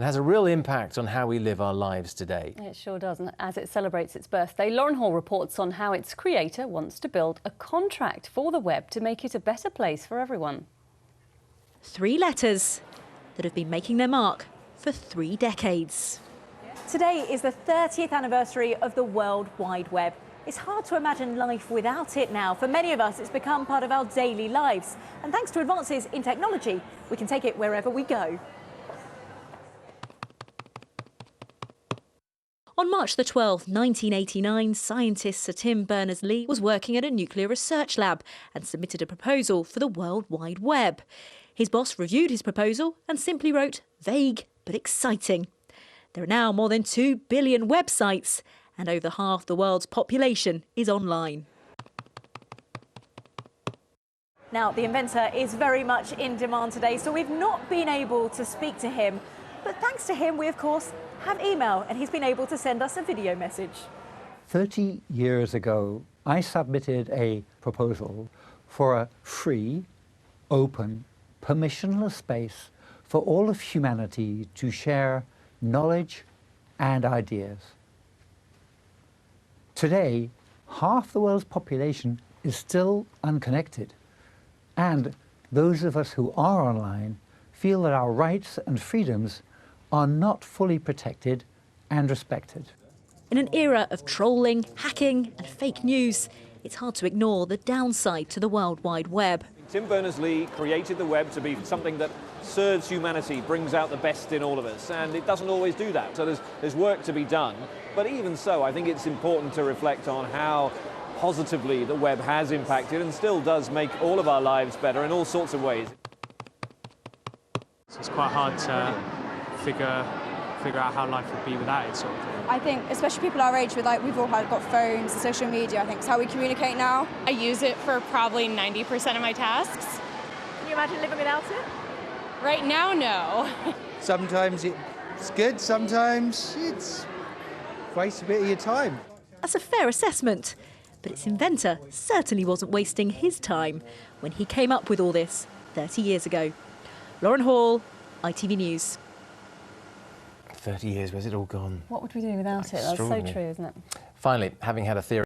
and has a real impact on how we live our lives today. It sure does, and as it celebrates its birthday, Lauren Hall reports on how its creator wants to build a contract for the web to make it a better place for everyone. 3 letters that have been making their mark for 3 decades. Today is the 30th anniversary of the World Wide Web. It's hard to imagine life without it now. For many of us, it's become part of our daily lives. And thanks to advances in technology, we can take it wherever we go. On March the 12th, 1989, scientist Sir Tim Berners-Lee was working at a nuclear research lab and submitted a proposal for the World Wide Web. His boss reviewed his proposal and simply wrote, vague but exciting. There are now more than 2 billion websites, and over half the world's population is online. Now, the inventor is very much in demand today, so we've not been able to speak to him. But thanks to him, we, of course, have email, and he's been able to send us a video message. 30 years ago, I submitted a proposal for a free, open, permissionless space for all of humanity to share knowledge and ideas. Today, half the world's population is still unconnected, and those of us who are online feel that our rights and freedoms are not fully protected and respected. In an era of trolling, hacking and fake news, it's hard to ignore the downside to the World Wide Web. Tim Berners-Lee created the web to be something that serves humanity, brings out the best in all of us, and it doesn't always do that. So there's work to be done. But even so, I think it's important to reflect on how positively the web has impacted and still does make all of our lives better in all sorts of ways. So it's quite hard to figure out how life would be without it, sort of thing. I think, especially people our age, we've all got phones and social media. I think it's how we communicate now. I use it for probably 90% of my tasks. Can you imagine living without it? Right now, no. Sometimes it's good, sometimes it's wastes a bit of your time. That's a fair assessment, but its inventor certainly wasn't wasting his time when he came up with all this 30 years ago. Lauren Hall, ITV News. 30 years, where's it all gone? What would we do without it? That's so true, isn't it? Finally, having had a theory